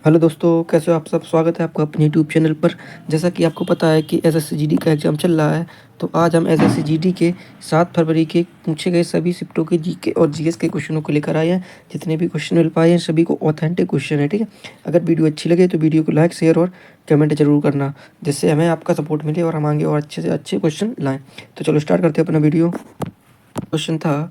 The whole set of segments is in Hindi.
हेलो दोस्तों, कैसे हो आप सब? स्वागत है आपका अपने यूट्यूब चैनल पर। जैसा कि आपको पता है कि एसएससी जीडी का एग्ज़ाम चल रहा है, तो आज हम एसएससी जीडी के 7 फरवरी के पूछे गए सभी शिफ्टों के जीके और जीएस के क्वेश्चनों को लेकर आए हैं। जितने भी क्वेश्चन मिल पाए हैं, सभी को ऑथेंटिक क्वेश्चन है, ठीक है? अगर वीडियो अच्छी लगे तो वीडियो को लाइक, शेयर और कमेंट ज़रूर करना, जिससे हमें आपका सपोर्ट मिले और हम आगे और अच्छे से अच्छे क्वेश्चन लाएँ। तो चलो स्टार्ट करते हैं अपना वीडियो। क्वेश्चन था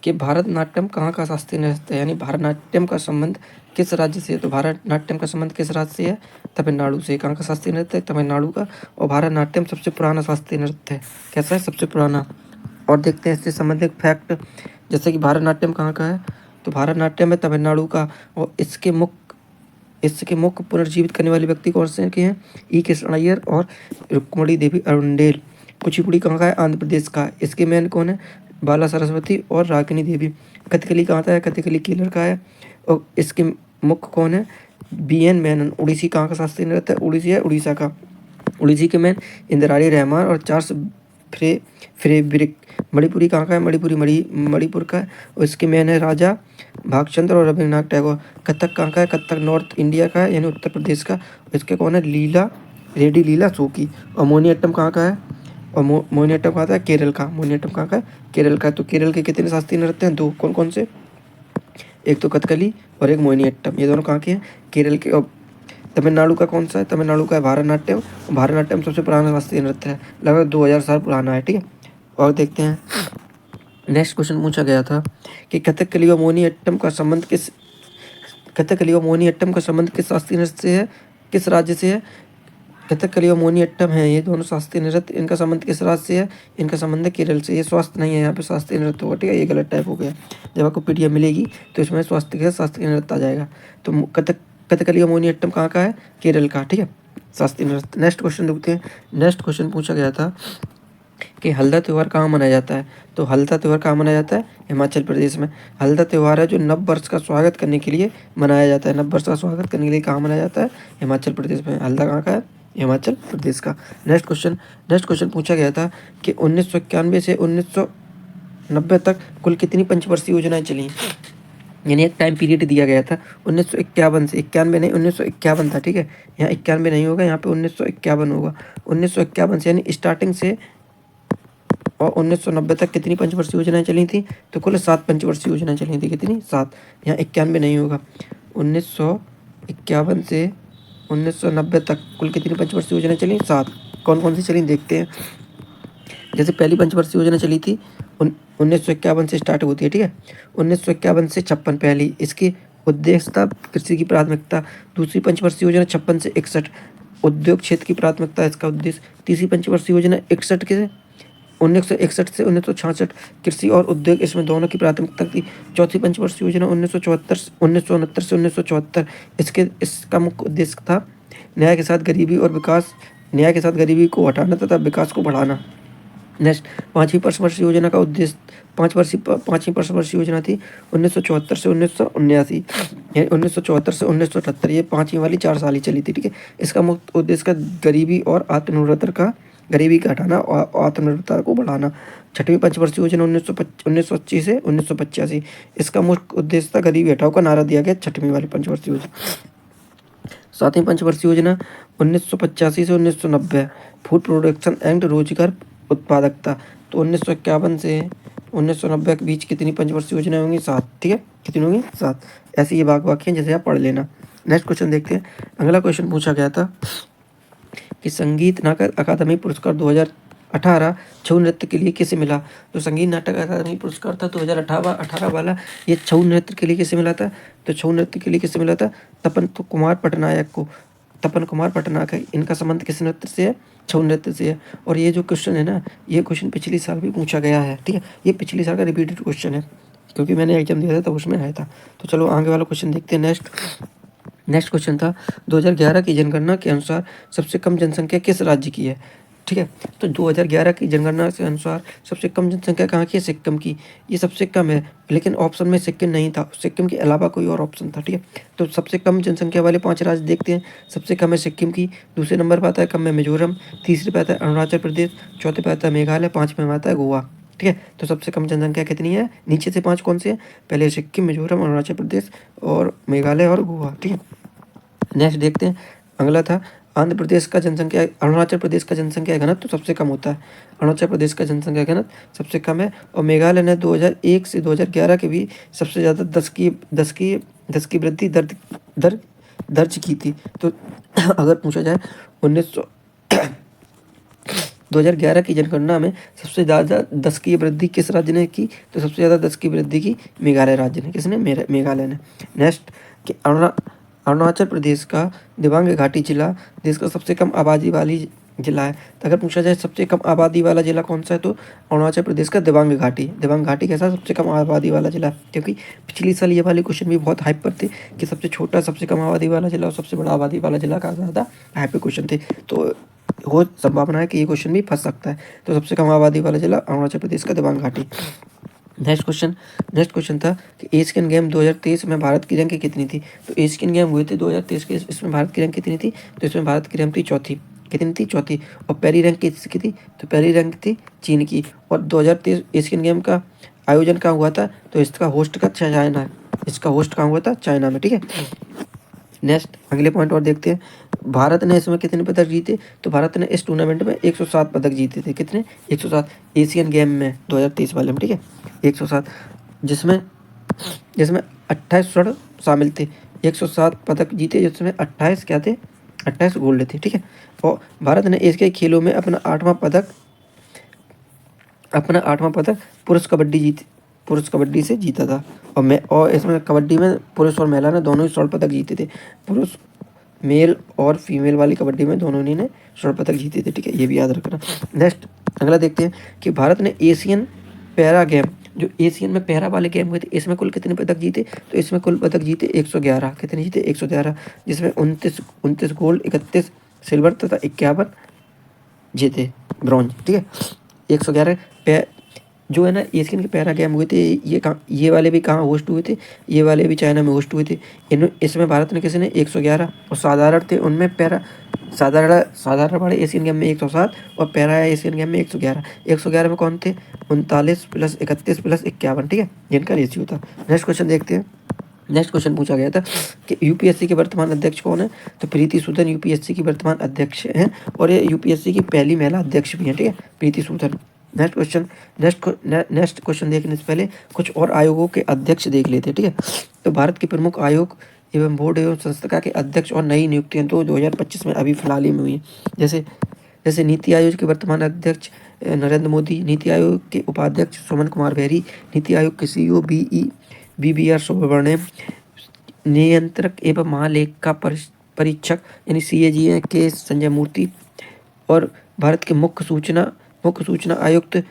कि भारतनाट्यम कहाँ का शास्त्रीय नृत्य है, यानी भारतनाट्यम का संबंध किस राज्य से है? तो भारतनाट्यम का संबंध किस राज्य से है? तमिलनाडु से। कहाँ का शास्त्रीय नृत्य है? तमिलनाडु का। और भारतनाट्यम सबसे पुराना शास्त्रीय नृत्य है। कैसा है? सबसे पुराना। और देखते हैं इससे संबंधित फैक्ट, जैसे कि भारतनाट्यम कहाँ का है, तो भारतनाट्यम है तमिलनाडु का। और इसके मुख्य पुनर्जीवित करने वाले व्यक्ति कौन से के हैं? ई कृष्ण अय्यर और रुक्मणी देवी अरुंडेल। कुचिपुड़ी कहाँ का है? आंध्र प्रदेश का। इसके मेन कौन है? बाला सरस्वती और रागिनी देवी। कथकली कहाँ का है? कथकली केरल का है। और इसके मुख्य कौन है? बीएन मेनन। उड़ीसी कहाँ का शास्त्रीय नृत्य है? उड़ीसी है उड़ीसा का। उड़ीसी के मेन इंदिराणी रहमान और चार्ल्स फ्रेबरिक। मणिपुरी कहाँ का है? मणिपुर का है। और इसके मेन है राजा भागचंद्र और रविन्द्रनाथ टैगोर। कथक कहाँ का है? कथक नॉर्थ इंडिया का है, यानी उत्तर प्रदेश का। इसके कौन है? रेडी लीला शोकी। और मोहिनीअट्टम कहाँ का है? और मोहिनीअट्टम कहाँ का है? केरल का। मोहिनीअट्टम कहाँ का है? केरल का। तो केरल के कितने शास्त्रीय नृत्य हैं? 2। कौन कौन से? एक तो कथकली और एक मोहिनीअट्टम। ये दोनों कहाँ के हैं? केरल के। और तमिलनाडु का कौन सा है? तमिलनाडु का है भारतनाट्यम। भारतनाट्यम सबसे पुराना शास्त्रीय नृत्य है, लगभग 2000 साल पुराना है, ठीक है? और देखते हैं, नेक्स्ट क्वेश्चन पूछा गया था कि कथकली और मोहिनीअट्टम का संबंध किस शास्त्रीय नृत्य से है? किस राज्य से है? कथकली और मोहिनीअट्टम है, ये दोनों शास्त्रीय नृत्य। इनका संबंध किस राज्य से है? इनका संबंध है केरल से। ये स्वास्थ्य नहीं है, यहाँ पे शास्त्रीय नृत्य होगा, ठीक है? ये गलत टाइप हो गया। जब आपको पीडीएफ मिलेगी तो इसमें स्वास्थ्य के शास्त्रीय नृत्य आ जाएगा। तो कथकली और मोहिनीअट्टम कहाँ का है? केरल का, ठीक है? शास्त्रीय नृत्य। नेक्स्ट क्वेश्चन देखते हैं। नेक्स्ट क्वेश्चन पूछा गया था कि हल्दा त्यौहार कहाँ मनाया जाता है? तो हल्दा त्यौहार कहाँ मनाया जाता है? हिमाचल प्रदेश में। हल्दा त्यौहार है जो नव वर्ष का स्वागत करने के लिए मनाया जाता है। नव वर्ष का स्वागत करने के लिए कहाँ मनाया जाता है? हिमाचल प्रदेश में। हल्दा कहाँ का है? हिमाचल प्रदेश का। नेक्स्ट क्वेश्चन पूछा गया था कि 1991 से 1990 तक कुल कितनी पंचवर्षीय योजनाएं चली? यानी एक टाइम पीरियड दिया गया था 1951 से। 91 नहीं, 1951 था, ठीक है? यहाँ 91 नहीं होगा, यहाँ पे 1951 होगा। 1951 से, यानी स्टार्टिंग से और 1990 तक कितनी पंचवर्षीय योजनाएं चली थी? तो कुल 7 पंचवर्षीय योजनाएं चली थी। कितनी? 7। यहाँ 91 नहीं होगा। 1951 से 1990 तक कुल कितनी पंचवर्षीय योजनाएं चली? 7। कौन कौन सी चली देखते हैं। जैसे पहली पंचवर्षीय योजना चली थी 1951 से स्टार्ट होती है, ठीक है? 1951 से 56 पहली। इसकी उद्देश्य था कृषि की प्राथमिकता। दूसरी पंचवर्षीय योजना 56 से 61 उद्योग क्षेत्र की प्राथमिकता, इसका उद्देश्य। तीसरी पंचवर्षीय योजना 61 से 1961 से 1966 कृषि और उद्योग, इसमें दोनों की प्राथमिकता थी। चौथी पंचवर्षीय योजना 1969 से 1974। इसका मुख्य उद्देश्य था न्याय के साथ गरीबी को हटाना तथा विकास को बढ़ाना। नेक्स्ट, पाँचवीं पंचवर्षीय योजना का उद्देश्य, पाँचवीं पंचवर्षीय योजना थी 1974 से 1979, यानी 1974 से 1978। ये पाँचवीं वाली 4 साल ही चली थी, ठीक है? इसका मुख्य उद्देश्य का गरीबी का हटाना और आत्मनिर्भरता को बढ़ाना। छठवीं पंचवर्षीय योजना 1925 से 1985। इसका मुख्य उद्देश्य था गरीबी हटाओ का नारा दिया गया छठवीं वाली पंचवर्षीय योजना। सातवीं पंचवर्षीय योजना 1985 से 1990 फूड प्रोडक्शन एंड रोजगार उत्पादकता। तो 1951 से 1990 के बीच कितनी पंचवर्षीय योजनाएं होंगी? 7, ठीक है? कितनी होंगी? 7। ऐसे ये वाक्य हैं, जैसे आप पढ़ लेना। नेक्स्ट क्वेश्चन देखते हैं। अगला क्वेश्चन पूछा गया था कि संगीत नाटक अकादमी पुरस्कार 2018 छऊ नृत्य के लिए किसे मिला? तो संगीत नाटक अकादमी पुरस्कार था 2018 वाला, ये छऊ नृत्य के लिए किसे मिला था? तो छऊ नृत्य के लिए किसे मिला था? तपन कुमार पटनायक को। तपन कुमार पटनायक है। इनका संबंध किस नृत्य से है? छऊ नृत्य से है। और ये जो क्वेश्चन है ना, ये क्वेश्चन पिछले साल भी पूछा गया है, ठीक है? ये पिछले साल का रिपीटेड क्वेश्चन है, क्योंकि मैंने एग्जाम दिया था तब उसमें आया था। तो चलो आगे वाला क्वेश्चन देखते हैं। नेक्स्ट क्वेश्चन था 2011 की जनगणना के अनुसार सबसे कम जनसंख्या किस राज्य की है? ठीक है? तो 2011 की जनगणना के अनुसार सबसे कम जनसंख्या कहाँ की है? सिक्किम की। ये सबसे कम है, लेकिन ऑप्शन में सिक्किम नहीं था, सिक्किम के अलावा कोई और ऑप्शन था, ठीक है? तो सबसे कम जनसंख्या वाले 5 राज्य देखते हैं। सबसे कम है सिक्किम की, दूसरे नंबर पर आता है कम है मिजोरम, तीसरे पे आता है अरुणाचल प्रदेश, चौथे पे आता है मेघालय, 5वें में आता है गोवा, ठीक है? तो सबसे कम जनसंख्या कितनी है? नीचे से 5 कौन से हैं? पहले सिक्किम, मिजोरम, अरुणाचल प्रदेश और मेघालय और गोवा, ठीक है? नेक्स्ट देखते हैं, अगला था आंध्र प्रदेश का जनसंख्या, अरुणाचल प्रदेश का जनसंख्या घनत्व तो सबसे कम होता है। अरुणाचल प्रदेश का जनसंख्या घनत्व सबसे कम है। और मेघालय ने 2001 से 2011 के बीच सबसे ज़्यादा 10 की वृद्धि दर्ज की थी। तो अगर पूछा जाए 2011 की जनगणना में सबसे ज़्यादा 10 की वृद्धि किस राज्य ने की, तो सबसे ज़्यादा 10 की वृद्धि की मेघालय राज्य ने। किसने? मेघालय ने। नेक्स्ट कि अरुणाचल प्रदेश का दिबांग घाटी जिला देश का सबसे कम आबादी वाली जिला है। तो अगर पूछा जाए सबसे कम आबादी वाला जिला कौन सा है, तो अरुणाचल प्रदेश का दिबांग घाटी कैसा सबसे कम आबादी वाला जिला, क्योंकि पिछली साल ये वाले क्वेश्चन भी बहुत हाइप पर थे कि सबसे छोटा सबसे कम आबादी वाला जिला और सबसे बड़ा आबादी वाला जिला का ज़्यादा हाइप पे क्वेश्चन थे। तो हो संभावना है कि ये क्वेश्चन भी फंस सकता है। तो सबसे कम आबादी वाला जिला अरुणाचल प्रदेश का दिबांग घाटी। नेक्स्ट क्वेश्चन था कि एशियन गेम 2023 में भारत की रैंक कितनी थी। तो एशियन गेम हुए थे 2023 के, इसमें भारत की रैंक कितनी थी, तो इसमें भारत की रैंक थी चौथी। कितनी थी? चौथी। और पहली रैंक किसकी थी, तो पहली रैंक थी चीन की। और 2023 एशियन गेम का आयोजन कहाँ हुआ था, तो इसका होस्ट का चाइना, इसका होस्ट कहाँ हुआ था, चाइना में। ठीक है। नेक्स्ट अगले पॉइंट और देखते हैं, भारत ने इसमें कितने पदक जीते, तो भारत ने इस टूर्नामेंट में 107 पदक जीते थे। कितने? 107 एशियन गेम में 2023 वाले में। ठीक है, 107, जिसमें 28 स्वर्ण शामिल थे। 107 पदक जीते, जिसमें 28 क्या थे, 28 गोल्ड थे। ठीक है। और भारत ने एशियाई खेलों में अपना 8वां पदक पुरुष कबड्डी से जीता था। और इसमें कबड्डी में पुरुष और महिला ने दोनों ही स्वर्ण पदक जीते थे। पुरुष मेल और फीमेल वाली कबड्डी में दोनों ने स्वर्ण पदक जीते थे। ठीक है, ये भी याद रखना। नेक्स्ट अगला देखते हैं कि भारत ने एशियन पैरा गेम, जो एशियन में पैरा वाले गेम हुए थे, इसमें कुल कितने पदक जीते, तो इसमें कुल पदक जीते 111। कितने जीते? 111, जिसमें 29 गोल्ड, 31 सिल्वर तथा 51 जीते ब्रॉन्ज। ठीक है, 111 जो है ना एशियन के पैरा गेम हुए थे, ये वाले भी कहाँ होस्ट हुए थे, ये वाले भी चाइना में होस्ट हुए थे। इसमें भारत ने किसी ने 111, और साधारण थे उनमें पैरा साधारण वाले एशियन गेम में 107 और पैरा एशियन गेम में 111। 111 में कौन थे? 39 + 31 + 51। ठीक है, जिनका रेशियो था। नेक्स्ट क्वेश्चन देखते हैं। नेक्स्ट क्वेश्चन पूछा गया था कि यूपीएससी के वर्तमान अध्यक्ष कौन है, तो प्रीति सूदन यूपीएससी की वर्तमान अध्यक्ष हैं, और ये यूपीएससी की पहली महिला अध्यक्ष भी हैं। ठीक है, प्रीति सूदन। नेक्स्ट क्वेश्चन देखने से पहले कुछ और आयोगों के अध्यक्ष देख लेते हैं। ठीक है, तो भारत के प्रमुख आयोग एवं बोर्ड एवं संस्था के अध्यक्ष और नई नियुक्तियां तो 2025 में अभी फिलहाल ही में हुई हैं। जैसे नीति आयोग के वर्तमान अध्यक्ष नरेंद्र मोदी, नीति आयोग के उपाध्यक्ष सुमन कुमार बेरी, नीति आयोग के सीईओ BBR सुब्रमण्यम, नियंत्रक एवं महालेखा परीक्षक यानी CAG के संजय मूर्ति, और भारत के मुख्य सूचना आयुक्त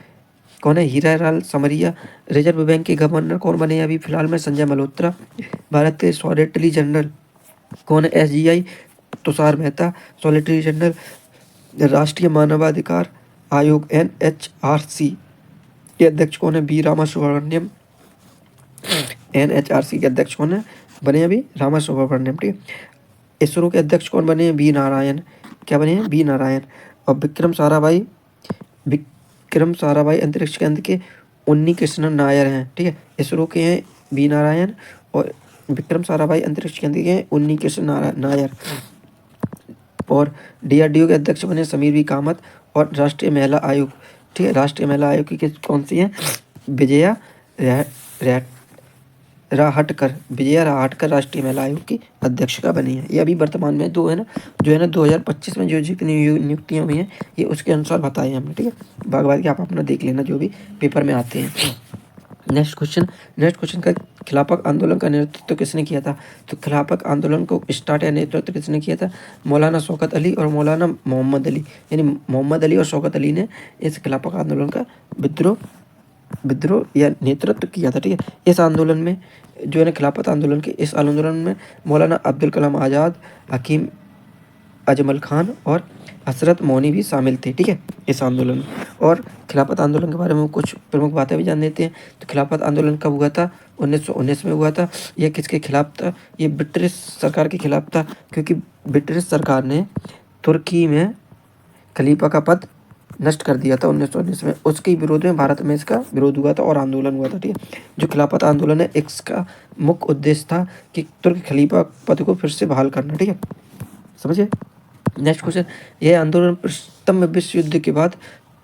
कौन है? हीरालाल समरिया। रिजर्व बैंक के गवर्नर कौन बने अभी फिलहाल में? संजय मल्होत्रा। भारत के सॉलिसिटर जनरल कौन है? SGI Tushar Mehta. Solicitor general राष्ट्रीय मानवाधिकार आयोग NHRC के अध्यक्ष कौन है? B रामासुब्रमण्यम। NHRC के अध्यक्ष कौन है बने अभी? रामासुब्रमण्यम। ठीक है, इसरो के अध्यक्ष कौन बने हैं? B नारायण। क्या बने हैं? B नारायण। और विक्रम साराभाई अंतरिक्ष केंद्र के उन्नी कृष्णन नायर हैं। ठीक है, इसरो के हैं B नारायण, और विक्रम साराभाई अंतरिक्ष केंद्र के हैं उन्नी कृष्णन नायर। और DRDO के अध्यक्ष बने समीर V कामत। और राष्ट्रीय महिला आयोग, ठीक है, राष्ट्रीय महिला आयोग की कौन सी है? विजया राहटकर राष्ट्रीय महिला आयोग की अध्यक्षता बनी है। ये अभी वर्तमान में जो है ना 2025 में जो जितनी नियुक्तियां हुई हैं ये उसके अनुसार बताए हमने। ठीक है, बाकी की आप अपना देख लेना जो भी पेपर में आते हैं। नेक्स्ट क्वेश्चन का खिलाफत आंदोलन का नेतृत्व किसने किया था, तो खिलाफत आंदोलन को स्टार्ट या नेतृत्व किसने किया था? मौलाना शौकत अली और मौलाना मोहम्मद अली, यानी मोहम्मद अली और शौकत अली ने इस खिलाफत आंदोलन का विद्रोह या नेतृत्व किया था। ठीक है, इस आंदोलन में जो है ना खिलाफत आंदोलन के इस आंदोलन में मौलाना अब्दुल कलाम आज़ाद, हकीम अजमल खान और हसरत मोनी भी शामिल थे। ठीक है, इस आंदोलन में। और खिलाफत आंदोलन के बारे में कुछ प्रमुख बातें भी जान लेते हैं। तो खिलाफत आंदोलन कब हुआ था? 1919 में हुआ था। यह किसके खिलाफ था? ये ब्रिटिश सरकार के खिलाफ था, क्योंकि ब्रिटिश सरकार ने तुर्की में खलीफा का पद नष्ट कर दिया था 1919 में। उसके विरोध में भारत में इसका विरोध हुआ था और आंदोलन हुआ था, ठीक है। जो खिलाफत आंदोलन है, इसका मुख्य उद्देश्य था कि तुर्क खलीफा पद को फिर से बहाल करना, ठीक है, समझिए। नेक्स्ट क्वेश्चन, यह आंदोलन प्रथम विश्व युद्ध के बाद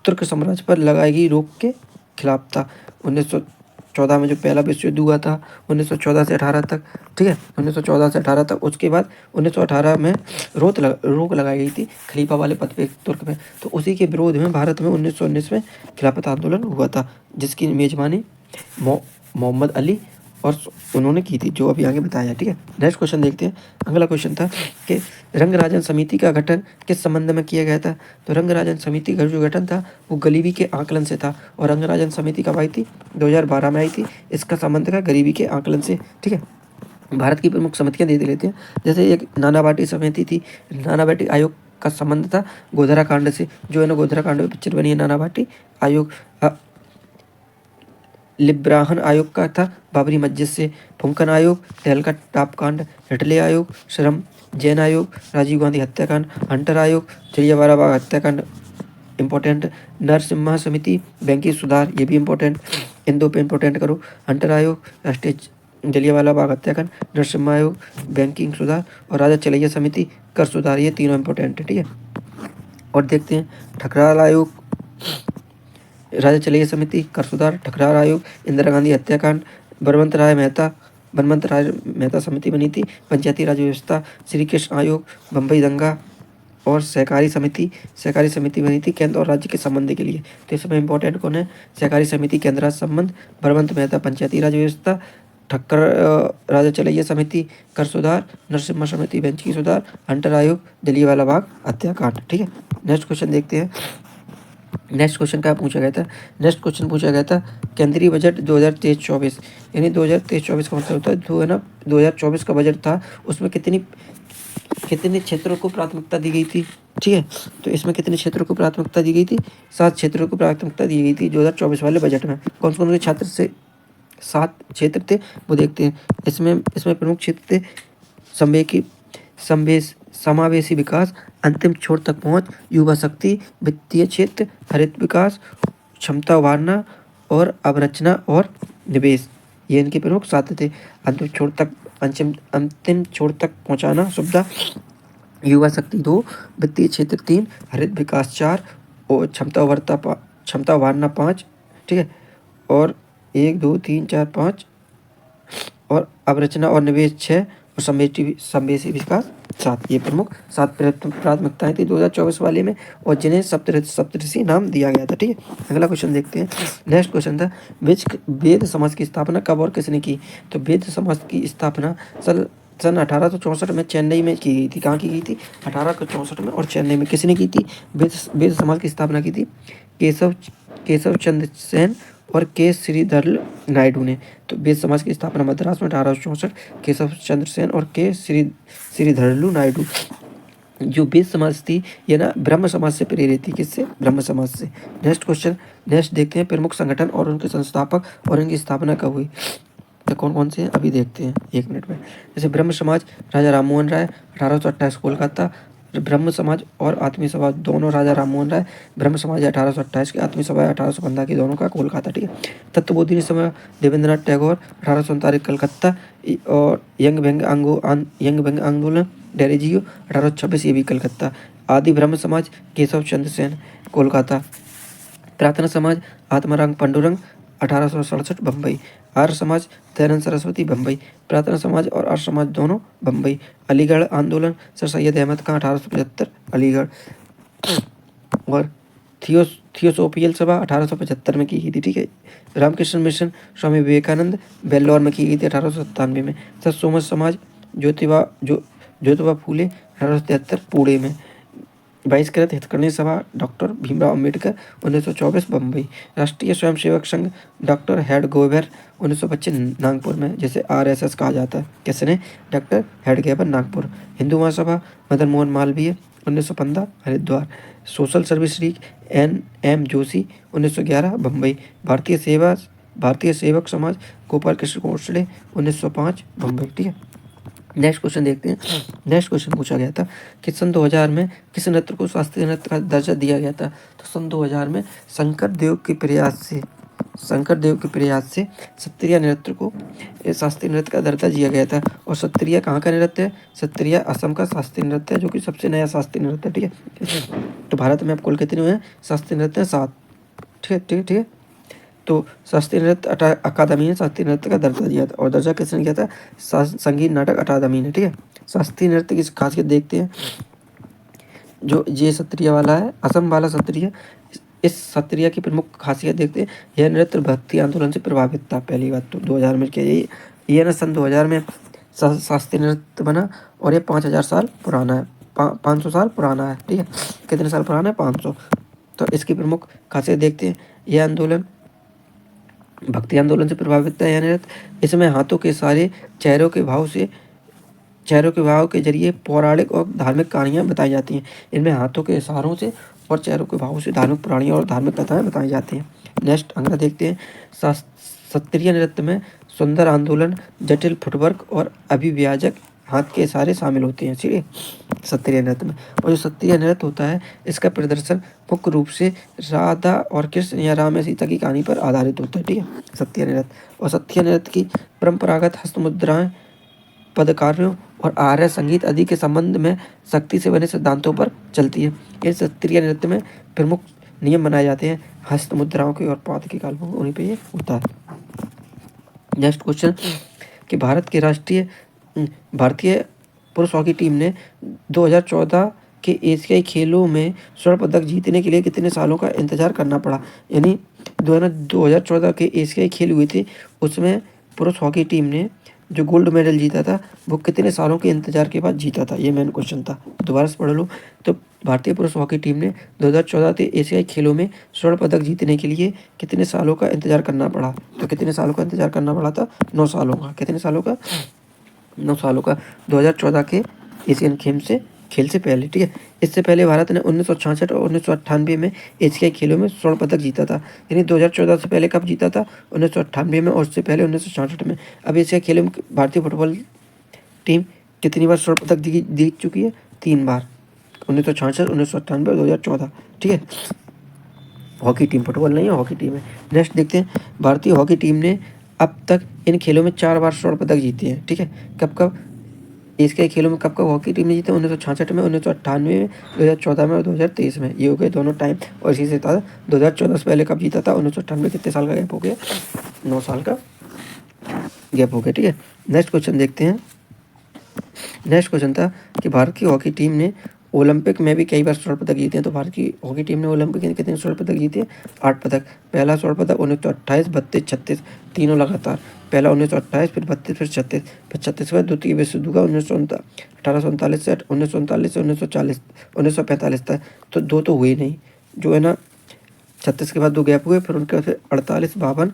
तुर्क साम्राज्य पर लगाई गई रोक के खिलाफ था। 1914 में जो पहला विश्व युद्ध हुआ था 1914 से 18 तक, ठीक है, 1914 से 18 तक। उसके बाद 1918 में रोक लगाई गई थी खलीफा वाले पद पे तुर्क में। तो उसी के विरोध में भारत में 1919 में खिलाफत आंदोलन हुआ था, जिसकी मेजबानी मोहम्मद अली और उन्होंने की थी, जो अभी आगे बताया, ठीक है। नेक्स्ट क्वेश्चन देखते हैं। अगला क्वेश्चन था कि रंगराजन समिति का गठन किस संबंध में किया गया था। तो रंगराजन समिति का जो गठन था वो गरीबी के आकलन से था। और रंगराजन समिति कब आई थी? 2012 में आई थी। इसका संबंध था गरीबी के आकलन से, ठीक है। भारत की प्रमुख समितियां दे लेते हैं। जैसे एक नानाबाटी समिति थी, नानाबाटी आयोग का संबंध था गोधरा कांड से, जो है ना गोधरा कांड में पिक्चर बनी है नानाबाटी आयोग। लिब्राहन आयोग का था बाबरी मस्जिद से। फुंकन आयोग, तहलका टाप कांड। हेटले आयोग, श्रम जैन आयोग, राजीव गांधी हत्याकांड। हंटर आयोग, जलियांवाला बाग हत्याकांड इम्पोर्टेंट। नरसिम्हा समिति, बैंकिंग सुधार, ये भी इम्पोर्टेंट, इन दो पे इम्पोर्टेंट करो। हंटर आयोग, राष्ट्रीय जलियांवाला बाग हत्याकांड। नरसिम्हा आयोग, बैंकिंग सुधार। और राजा चलैया समिति, कर सुधार, ये तीनों इम्पोर्टेंट है, ठीक है। और देखते हैं ठकराल आयोग, राजा चलैया समिति, कर सुधार, ठकराल आयोग, इंदिरा गांधी हत्याकांड। बनवंत राय मेहता समिति बनी थी, पंचायती राज व्यवस्था। श्री कृष्ण आयोग, बम्बई दंगा। और सहकारी समिति बनी थी केंद्र और राज्य के संबंध के लिए। तो इसमें इंपॉर्टेंट कौन है? सहकारी समिति, केंद्र राज्य संबंध। बनवंत मेहता, पंचायती राज व्यवस्था। ठक्कर राजा चलैया समिति, कर सुधार। नरसिम्हा समिति, बैंकिंग सुधार। हंटर आयोग, जलियांवाला बाग हत्याकांड, ठीक है। नेक्स्ट क्वेश्चन देखते हैं। नेक्स्ट क्वेश्चन क्या पूछा गया था? नेक्स्ट क्वेश्चन पूछा गया था केंद्रीय बजट 2023-24, यानी 2023-24 का मतलब होता है जो है ना 2024 का बजट था, उसमें कितने क्षेत्रों को प्राथमिकता दी गई थी, ठीक है। तो इसमें कितने क्षेत्रों को प्राथमिकता दी गई थी? 7 क्षेत्रों को प्राथमिकता दी गई थी 2024 वाले बजट में। कौन कौन से छात्र से 7 क्षेत्र थे वो देखते हैं। इसमें प्रमुख क्षेत्र थे समावेशी विकास, अंतिम छोर तक पहुंच, युवा शक्ति, वित्तीय क्षेत्र, हरित विकास, क्षमता उभारना और अवरचना और निवेश, ये इनके प्रमुख साधन थे। अंतिम छोर तक पहुंचाना सुविधा, युवा शक्ति 2, वित्तीय क्षेत्र 3, हरित विकास 4 और क्षमता उभारना 5, ठीक है। और 1 2 3 4 5 और अवरचना और निवेश 6 और समावेशी विकास 7, ये प्रमुख 7 प्राथमिकताएं थी 2024 वाले में, और जिन्हें सप्तऋषि नाम दिया गया था, ठीक है। अगला क्वेश्चन देखते हैं। नेक्स्ट क्वेश्चन था वेद समाज की स्थापना कब और किसने की? तो वेद समाज की स्थापना सन 1864 में चेन्नई में की गई थी। कहाँ की गई थी? 1864 में, और चेन्नई में। किसने की थी वेद समाज की स्थापना? की थी केशव चंद्र सेन और के श्रीधर नायडू ने। तो वेद समाज की स्थापना मद्रास में 1864, केशव चंद्र सेन और के श्रीधरलू नायडू। जो वेद समाज थी ये ना ब्रह्म समाज से प्रेरित थी। किससे? ब्रह्म समाज से। नेक्स्ट क्वेश्चन, नेक्स्ट देखते हैं प्रमुख संगठन और उनके संस्थापक और इनकी स्थापना कब हुई। तो कौन कौन से हैं अभी देखते हैं 1 मिनट में। जैसे ब्रह्म समाज, राजा राममोहन राय, 1828 कोलकाता। ब्रह्म समाज और आत्मीय सभा दोनों राजा राममोहन राय। ब्रह्म समाज 1828 की, आत्मीय सभा 1815 की, दोनों का कोलकाता, ठीक है। तत्वबोधिनी सभा देवेंद्रनाथ टैगोर 1847 कलकत्ता। और यंग व्यंग आंदोलन डेरेजियो 1826, ये भी कलकत्ता। आदि ब्रह्म समाज केशव चंद्र सेन कोलकाता। प्रार्थना समाज आत्माराम पांडुरंग 1867 बम्बई। आर्य समाज दयानंद सरस्वती बम्बई। प्रार्थना समाज और आर्य समाज दोनों बम्बई। अलीगढ़ आंदोलन सर सैयद अहमद खान 1875 अलीगढ़। और थियोसोफियल सभा 1875 में की गई थी, ठीक है। रामकृष्ण मिशन स्वामी विवेकानंद बेल्लौर में की गई थी 1897 में। सर सोमस समाज ज्योतिबा फूले 1873 पुणे में। बहिष्कृत हितकर्णी सभा डॉक्टर भीमराव अम्बेडकर 1924 बम्बई। राष्ट्रीय स्वयंसेवक संघ डॉक्टर हेडगेवर 1925 नागपुर में, जिसे RSS कहा जाता है। किसने? Doctor Hedgewar, Nagpur. Hindu Mahasabha Madan Mohan Malaviya 1915 Haridwar. Social service league NM Joshi 1911 Bombay. Bharatiya Sevak समाज गोपाल कृष्ण गोखले 1905 बम्बई, ठीक है। नेक्स्ट क्वेश्चन देखते हैं। नेक्स्ट क्वेश्चन पूछा गया था कि सन 2000 में किस नृत्य को शास्त्रीय नृत्य का दर्जा दिया गया था। तो सन 2000 में शंकर देव के प्रयास से सत्रिया नृत्य को शास्त्रीय नृत्य का दर्जा दिया गया था। और सत्रिया कहाँ का नृत्य है? सत्रिया असम का शास्त्रीय नृत्य है, जो कि सबसे नया शास्त्रीय नृत्य है। ठीक है, तो भारत में अब कुल कितने हुए हैं शास्त्रीय नृत्य? 7। ठीक है। तो शास्त्रीय नृत्य अकादमी ने शास्त्रीय नृत्य का दर्जा दिया था। और दर्जा किसने किया था? संगीत नाटक अकादमी ने। ठीक है, शास्त्रीय नृत्य की खासियत देखते हैं। जो ये सत्रिय वाला है, असम वाला सत्रिय, इस सत्रिय की प्रमुख खासियत देखते हैं। यह नृत्य भक्ति आंदोलन से प्रभावित था। पहली बात तो 2000 में क्या ये ना सन 2000 में शास्त्रीय नृत्य बना और ये 5000 साल पुराना है, 500 साल पुराना है। ठीक है, कितने साल पुराना है? 500। तो इसकी प्रमुख खासियत देखते हैं। यह आंदोलन भक्ति आंदोलन से प्रभावित था। यह नृत्य इसमें हाथों के सारे चेहरों के भाव के जरिए पौराणिक और धार्मिक कहानियाँ बताई जाती हैं। इनमें हाथों के इशारों से और चेहरों के भावों से धार्मिक पुराणियाँ और धार्मिक कथाएं बताई जाती हैं। नेक्स्ट अगला देखते हैं। सत्रिय नृत्य में सुंदर आंदोलन, जटिल फुटवर्क और अभिव्यंजक हाथ के इशारे शामिल होते हैं। ठीक है, सत्रिय नृत्य में। और जो सत्रिय नृत्य होता है, इसका प्रदर्शन मुख्य रूप से राधा और कृष्ण या राम या सीता की कहानी पर आधारित होता है। ठीक है, सत्रिय नृत्य। और सत्रिय नृत्य की परंपरागत हस्तमुद्राएं, पदकार्यों और आर्य संगीत आदि के संबंध में शक्ति से बने सिद्धांतों पर चलती है। इस सत्रिय नृत्य में प्रमुख नियम बनाए जाते हैं हस्त मुद्राओं के और पाद के काल, उन्हीं पे ये होता है। नेक्स्ट क्वेश्चन कि भारतीय पुरुष हॉकी टीम ने 2014 के एशियाई खेलों में स्वर्ण पदक जीतने के लिए कितने सालों का इंतजार करना पड़ा? यानी 2014 के एशियाई खेल हुए थे, उसमें पुरुष हॉकी टीम ने जो गोल्ड मेडल जीता था वो कितने सालों के इंतजार के बाद जीता था? ये मेन क्वेश्चन था, दोबारा से पढ़ लो। तो भारतीय पुरुष हॉकी टीम ने 2014 के एशियाई खेलों में स्वर्ण पदक जीतने के लिए कितने सालों का इंतजार करना पड़ा? तो कितने सालों का इंतजार करना पड़ा था? 9 सालों का। कितने सालों का? 9 सालों का। 2014 के एशियन खेल से पहले। ठीक है, इससे पहले भारत ने 1966 और 1998 में एशियाई खेलों में स्वर्ण पदक जीता था। यानी 2014 से पहले कब जीता था? 1998 में, और उससे पहले 1966 में। अब एशियाई खेलों में भारतीय फुटबॉल टीम कितनी बार स्वर्ण पदक जीत चुकी है? 3 बार, 1966, 1998 और 2014। ठीक है, हॉकी टीम, फुटबॉल नहीं है, हॉकी टीम है। नेक्स्ट देखते हैं, भारतीय हॉकी टीम ने अब तक इन खेलों में 4 बार स्वर्ण पदक जीते हैं। ठीक है, कब एशियाई खेलों में कब हॉकी टीम ने जीते? 1966 में, 1998 में, 2014 में और 2023 में। ये हो गए दोनों टाइम। और इसी से था 2014 से पहले कब जीता था? 1998 में। कितने साल का गैप हो गया? 9 साल का गैप हो गया। ठीक है, नेक्स्ट क्वेश्चन देखते हैं। नेक्स्ट क्वेश्चन था कि भारत की हॉकी टीम ने ओलंपिक में भी कई बार स्वर्ण पदक जीते हैं। तो भारत की हॉकी टीम ने ओलंपिक में कितने स्वर्ण पदक जीते हैं? 8 पदक। पहला स्वर्ण पदक 1928, 32, 36, तीनों लगातार। पहला 1928, फिर 32, फिर 36, फिर 36 के बाद द्वितीय विश्व युद्ध का 1839 से 1939 से 1945 तक। तो 2 तो हुए नहीं, जो है ना, 36 के बाद 2 गैप हुए, फिर उनके बाद 48, 52,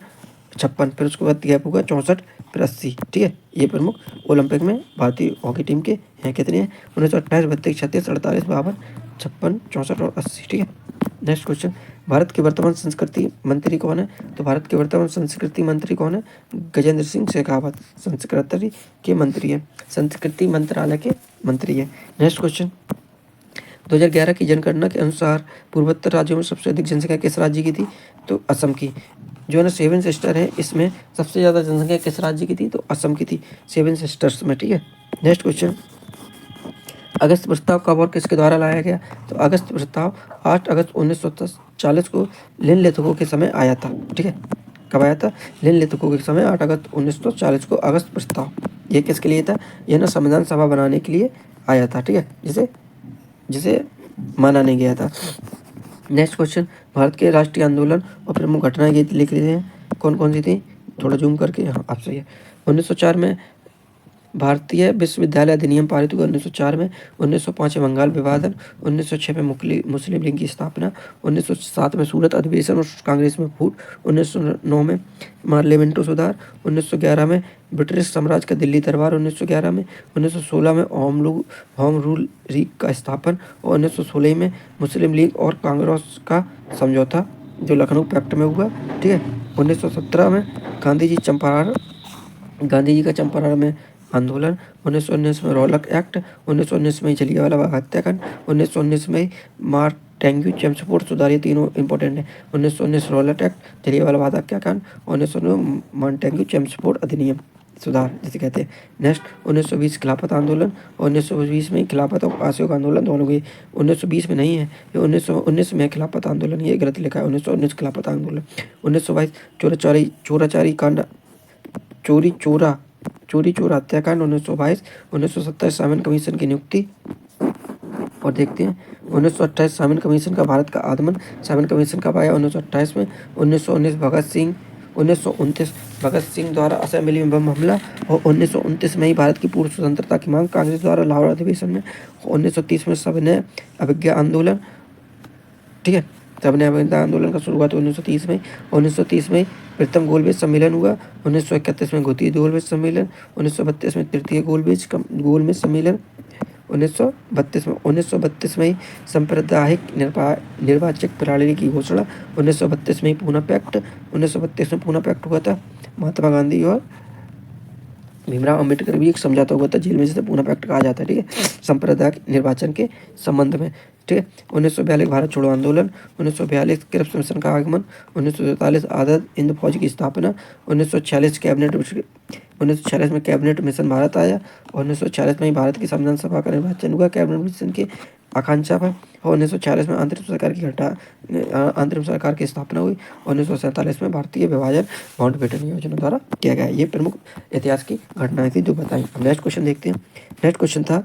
56, फिर उसके बाद गैप होगा 64, फिर 80। ठीक है, ये प्रमुख ओलंपिक में भारतीय हॉकी टीम के हैं। कितने हैं? 1928, 32, 36, 48, 52, 56, 64 और 80। ठीक है, नेक्स्ट क्वेश्चन, भारत के वर्तमान संस्कृति मंत्री कौन है? तो भारत के वर्तमान संस्कृति मंत्री कौन है? गजेंद्र सिंह शेखावत संस्कृति के मंत्री है, संस्कृति मंत्रालय के मंत्री है। नेक्स्ट क्वेश्चन, 2011 की जनगणना के अनुसार पूर्वोत्तर राज्यों में सबसे अधिक जनसंख्या किस राज्य की थी? तो असम की। जो है ना 7 सिस्टर है, इसमें सबसे ज़्यादा जनसंख्या किस राज्य की थी? तो असम की थी, 7 सिस्टर्स में। ठीक है, नेक्स्ट क्वेश्चन, अगस्त प्रस्ताव कब और किसके द्वारा लाया गया? तो अगस्त प्रस्ताव 8 अगस्त 1940 को लिन लेथको के समय आया था। ठीक है, कब आया था? लिन लेथको के समय 8 अगस्त 1940 को अगस्त प्रस्ताव। ये किसके लिए था? यह ना संविधान सभा बनाने के लिए आया था। ठीक है, जिसे माना नहीं गया था। नेक्स्ट क्वेश्चन, भारत के राष्ट्रीय आंदोलन और प्रमुख घटनाएं ये लिख लेते हैं, कौन कौन सी थी? थोड़ा जूम करके, हाँ आप सही है। 1904 में भारतीय विश्वविद्यालय अधिनियम पारित हुआ 1904 में। 1905 में बंगाल विभाजन, 1906 में मुस्लिम लीग की स्थापना, 1907 में सूरत अधिवेशन और कांग्रेस में फूट, 1909 में पार्लियामेंटरी सुधार, 1911 में ब्रिटिश साम्राज्य का दिल्ली दरबार 1911 में, 1916 में होम रूल लीग का स्थापन, और 1916 में मुस्लिम लीग और कांग्रेस का समझौता जो लखनऊ पैक्ट में हुआ। ठीक है, 1917 में गांधी जी का चंपारण में आंदोलन, 1919 में रॉलक एक्ट, 1919 में जलियांवाला बाग हत्याकांड, 1919 में मार्टेंग्यू चेम्सफोर्ड सुधार, ये तीनों इंपॉर्टेंट है। 1919 रॉलक एक्ट, जलियांवाला बाग हत्याकांड, 1919 मार्टेंग्यू चेम्सफोर्ड अधिनियम सुधार जिसे कहते हैं। नेक्स्ट 1920 खिलाफत आंदोलन, 1920 में खिलाफत और असहयोग आंदोलन दोनों हुए। 1920 में नहीं है, ये 1919 में खिलाफत आंदोलन, ये गलत लिखा है। 1919 खिलाफत आंदोलन। 1922 चोराचारी कांड, चोरी चोर हत्याकांड 1922। 1927 साइमन कमीशन की नियुक्ति, और देखते हैं 1928 साइमन कमीशन का भारत का आगमन। साइमन कमीशन कब आया? 1928 में। 1929 भगत सिंह द्वारा असेंबली में बम हमला, और 1929 में ही भारत की पूर्ण स्वतंत्रता की मांग कांग्रेस द्वारा लाहौर अधिवेशन में। 1930 में सबने अवज्ञा आंदोलन, ठीक है, सबने अवज्ञा आंदोलन का शुरुआत 1930 में। 1930 में प्रथम गोलमेज सम्मेलन हुआ। 1931 में द्वितीय गोलमेज सम्मेलन। 1932 में तृतीय गोलमेज सम्मेलन। 1932 में ही सांप्रदायिक निर्वाचक प्रणाली की घोषणा। 1932 में ही पूना पैक्ट, 1932 में पूना पैक्ट हुआ था। महात्मा गांधी और भीमराव अम्बेडकर भी एक समझौता हुआ था, जेल में जिसे पूना पैक्ट कहा जाता है, ठीक है, सांप्रदायिक निर्वाचन के संबंध में, ठीक है। 1942 भारत छोड़ो आंदोलन, 1942 क्रिप्स मिशन का आगमन, 1947 आजाद हिंद फौज की स्थापना, 1946 में कैबिनेट मिशन भारत आया, और 1946 में ही भारत की संविधान सभा का निर्वाचन हुआ कैबिनेट मिशन की आकांक्षा पर, और 1946 में अंतरिम सरकार की स्थापना हुई। 1947 में भारतीय विभाजन माउंटबेटन योजना द्वारा किया गया। ये प्रमुख इतिहास की घटनाएं थी जो बताई। अब नेक्स्ट क्वेश्चन देखते हैं। नेक्स्ट क्वेश्चन था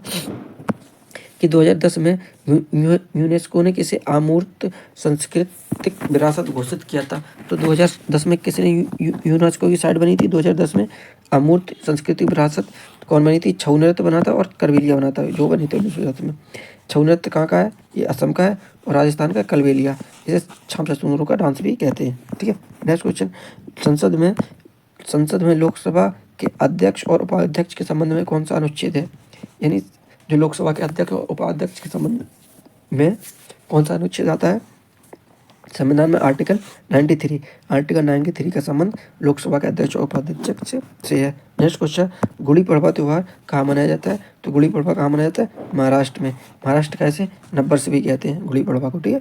कि 2010 में यूनेस्को ने किसे अमूर्त सांस्कृतिक विरासत घोषित किया था? तो 2010 में किसने यूनेस्को की साइट बनी थी? 2010 में अमूर्त सांस्कृतिक विरासत कौन बनी थी? छऊ नृत्य बना था और करवेलिया बना था, जो बनी थी 1910 में। छऊ नृत्य कहाँ का है? ये असम का है, और राजस्थान का कलबेलिया, जिसे छाम चतुंगरों का डांस भी कहते हैं, ठीक है। नेक्स्ट क्वेश्चन, संसद में लोकसभा के अध्यक्ष और उपाध्यक्ष के संबंध में कौन सा अनुच्छेद है? यानी जो लोकसभा के अध्यक्ष और उपाध्यक्ष के संबंध में कौन सा अनुच्छेद आता है? संविधान में आर्टिकल 93 का संबंध लोकसभा के अध्यक्ष और उपाध्यक्ष से है। नेक्स्ट क्वेश्चन, गुड़ी पड़वा त्योहार कहाँ मनाया जाता है? तो गुड़ी पड़वा कहाँ मनाया जाता है? महाराष्ट्र में। महाराष्ट्र का ऐसे नववर्ष भी कहते हैं गुड़ी पड़वा को, ठीक है।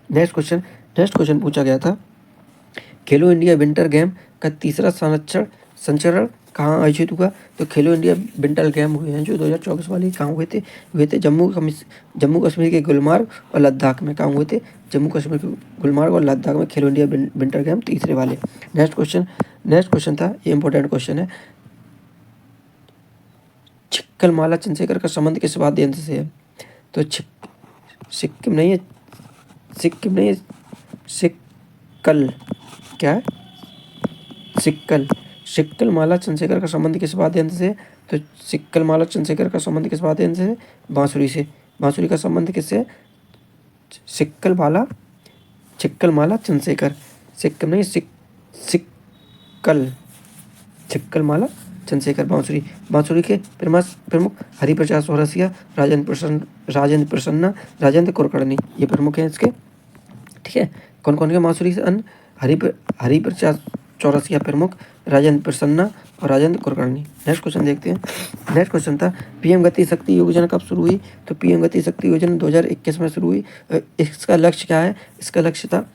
नेक्स्ट क्वेश्चन पूछा गया था, खेलो इंडिया विंटर गेम का तीसरा संचरण कहाँ आयोजित हुआ? तो खेलो इंडिया विंटर गेम हुए हैं जो 2024 वाले कहाँ हुए थे जम्मू कश्मीर के गुलमार्ग और लद्दाख में। कहाँ हुए थे? जम्मू कश्मीर के गुलमार्ग और लद्दाख में खेलो इंडिया विंटर गेम तीसरे वाले। नेक्स्ट क्वेश्चन था, ये इंपॉर्टेंट क्वेश्चन है, छिक्कलमाला चंद्रशेखर का संबंध किस वाद्य यंत्र से है? तो सिक्किम नहीं है, सिक्कल, क्या है? सिक्कल माला चंद्रशेखर का संबंध किस वाद्य यंत्र से? तो सिक्कल माला चंद्रशेखर का संबंध किस वाद्य यंत्र से? बांसुरी से। बांसुरी का संबंध किससे? छिक्कल माला चंद्रशेखर, सिक्किम नहीं, छिक्कल माला चंद्रशेखर बांसुरी के प्रमुख हरिप्रसाद चौरसिया, राजेंद्र प्रसन्ना, राजेंद्र कुलकर्णी, ये प्रमुख हैं इसके, ठीक है। कौन कौन के बांसुरी से? हरिप्रसाद चौरसिया प्रमुख, राजेंद्र प्रसन्ना और राजेंद्र कुलकर्णी। नेक्स्ट क्वेश्चन देखते हैं। नेक्स्ट क्वेश्चन था, पीएम गति शक्ति योजना कब शुरू हुई? तो पीएम गति शक्ति योजना 2021 में शुरू हुई। इसका लक्ष्य क्या है? इसका लक्ष्य था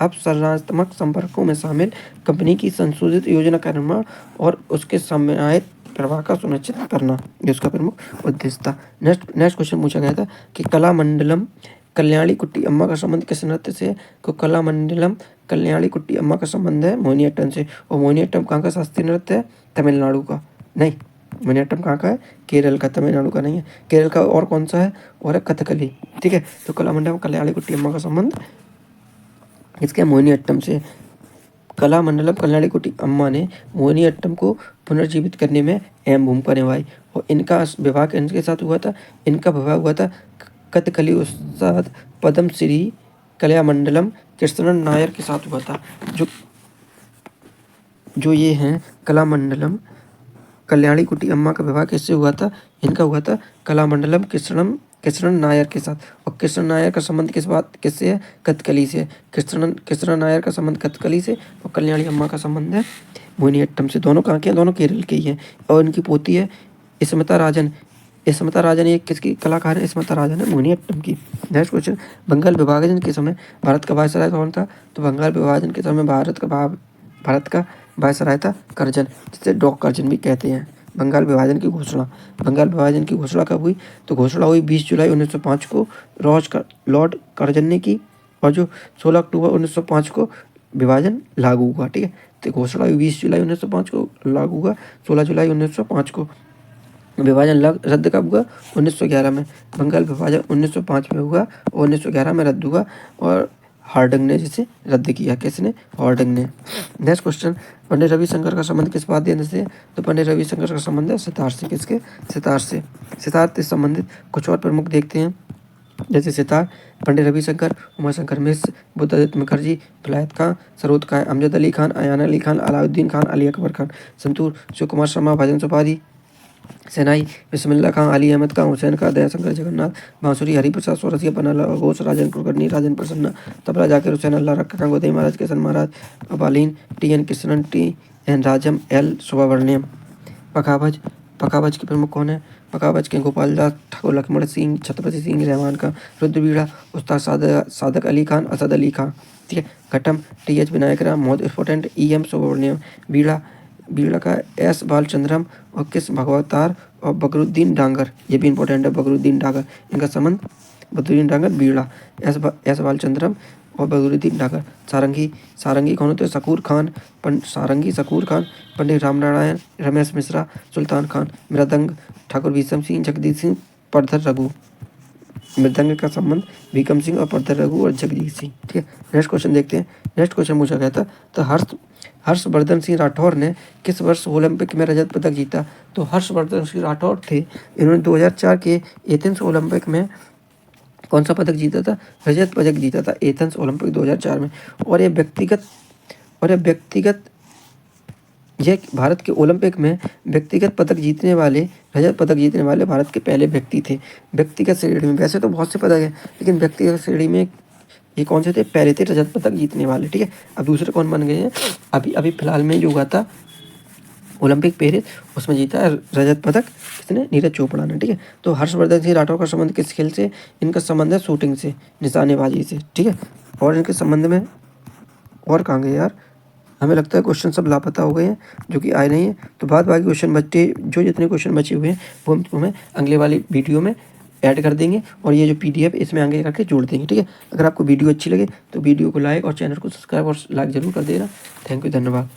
अपसरणात्मक संपर्कों में शामिल कंपनी की संशोधित योजना का निर्माण और उसके सम्मानित प्रवाह का सुनिश्चित करना, ये उसका प्रमुख उद्देश्य था। नेक्स्ट क्वेश्चन पूछा गया था कि कलामंडलम कल्याणी कुट्टी अम्मा का संबंध किस नृत्य से? तो कलामंडलम कल्याणी कुट्टी अम्मा का संबंध है मोहिनीअट्टम से। और मोहिनीअट्टम कहाँ का शास्त्रीय नृत्य है? तमिलनाडु का। नहीं, मोहिनीअट्टम कहाँ का है? केरल का, तमिलनाडु का नहीं है। केरल का और कौन सा है? और है कथकली, ठीक है। तो कलामंडलम कल्याणी कुट्टी अम्मा का संबंध इसके मोहिनीअट्टम से। कलामंडलम कल्याणी कुट्टी अम्मा ने मोहिनीअट्टम को पुनर्जीवित करने में अहम भूमिका निभाई, और इनका विवाह किनके साथ हुआ था? इनका विवाह हुआ था कथकली उस्ताद पद्म श्री कल्यामंडलम कृष्णन नायर के साथ हुआ था। जो ये हैं कलामंडलम कल्याणी कुट्टी अम्मा का विवाह किससे हुआ था? इनका हुआ था कलामंडलम कृष्णन नायर के साथ। और कृष्णन नायर का संबंध किससे है? कथकली से। कृष्णन नायर का संबंध कथकली से, और कल्याणी अम्मा का संबंध है मोहिनीअट्टम से। दोनों कहाँ के हैं? दोनों केरल के ही हैं। और इनकी पोती है स्मिता राजन। स्मिता राजन ये किसकी कलाकार है? स्मिता राजन है मोहिनीअट्टम की। नेक्स्ट क्वेश्चन, बंगाल विभाजन के समय भारत का वायसराय कौन था? तो बंगाल विभाजन के समय भारत का वायसराय था करजन, जिसे डॉक करजन भी कहते हैं। बंगाल विभाजन की घोषणा कब हुई? तो घोषणा हुई 20 जुलाई 1905 को लॉर्ड कर्जन ने की, और जो 16 अक्टूबर 1905 को विभाजन लागू हुआ। ठीक है, तो घोषणा हुई 20 जुलाई 1905 को, लागू हुआ 16 जुलाई 1905 को। विभाजन रद्द कब हुआ? 1911 में। बंगाल विभाजन 1905 में हुआ और 1911 में रद्द हुआ, और हार्डिंग ने जिसे रद्द किया। किसने? हार्डिंग ने। नेक्स्ट क्वेश्चन, पंडित रविशंकर का संबंध किस वाद्य यंत्र से? तो पंडित रविशंकर का संबंध है सितार से। किसके? सितार से। सितार से संबंधित कुछ और प्रमुख देखते हैं, जैसे सितार पंडित रविशंकर, उमाशंकर मिश्र, बुद्धादित्य मुखर्जी, विलायत खां, सरोद खां, अमजद अली खान, अयान अली खान, अलाउद्दीन खान, अली अकबर खान। संतूर शिव कुमार शर्मा, भजन सुपारी, सेनाई बिस्मिल्लाह खां, अली अहमद खां, हुसैन खां, दयाशंकर जगन्नाथ, बांसुरी हरिप्रसाद सोरसिया, पन्ना घोष, राजन कुलकर्णी, राजन प्रसन्ना, तबला जाकिर हुसैन, अल्लाह रखा खां, गोदई महाराज, किशन महाराज, अबालीन, T N. Krishnan, T N. Rajam, L. Subramaniam. पखावज के प्रमुख कौन है? पखावज के गोपाल दास, ठाकुर लक्ष्मण सिंह, छत्रपति सिंह, रहमान खां। रुद्रवीणा उस्ताद सादक अली खान, असद अली खां। ठीक है। घटम T H. Vinayak Ram, most important E M. Subramaniam. बीड़ा का एस बालचंद्रम, और किस भगवतार, और बकरुद्दीन डांगर। ये भी इंपॉर्टेंट है, बकरुद्दीन डांगर। इनका संबंध बकरुद्दीन डांगर, बीड़ा, एस बालचंद्रम और बकरुद्दीन डांगर। सारंगी कौन होते हैं? शकूर खान, शकूर खान, पंडित रामनारायण, रमेश मिश्रा, सुल्तान खान। मृदंग ठाकुर भीषम सिंह, जगदीश सिंह, परधर रघु। मृदंग का संबंध भीकम सिंह और परधर रघु और जगदीश सिंह। ठीक है। नेक्स्ट क्वेश्चन देखते हैं। नेक्स्ट क्वेश्चन पूछा गया था, तो हर्षवर्धन सिंह राठौर ने किस वर्ष ओलंपिक में रजत पदक जीता? तो हर्षवर्धन सिंह राठौर थे, इन्होंने 2004 के एथेंस ओलंपिक में कौन सा पदक जीता था? रजत पदक जीता था एथेंस ओलंपिक 2004 में। और ये भारत के ओलंपिक में व्यक्तिगत पदक जीतने वाले, रजत पदक जीतने वाले भारत के पहले व्यक्ति थे। व्यक्तिगत श्रेणी में वैसे तो बहुत से पदक हैं, लेकिन व्यक्तिगत श्रेणी में ये कौन से थे? पहले थे रजत पदक जीतने वाले। ठीक है। अब दूसरे कौन बन गए हैं? अभी फिलहाल में जो हुआ था ओलंपिक पेरिस, उसमें जीता है रजत पदक किसने? नीरज चोपड़ा ने। ठीक है। तो हर्षवर्धन सिंह राठौर का संबंध किस खेल से? इनका संबंध है शूटिंग से, निशानेबाजी से। ठीक है। और इनके संबंध में और कहाँ गए यार? हमें लगता है क्वेश्चन सब लापता हो गए हैं, जो कि आए नहीं है। तो बाकी क्वेश्चन बचे, जो जितने क्वेश्चन बचे हुए हैं वो हम तुम्हें अगले वाली वीडियो में ऐड कर देंगे, और ये जो PDF इसमें आगे करके जोड़ देंगे। ठीक है। अगर आपको वीडियो अच्छी लगे तो वीडियो को लाइक और चैनल को सब्सक्राइब और लाइक जरूर कर देना। थैंक यू, धन्यवाद।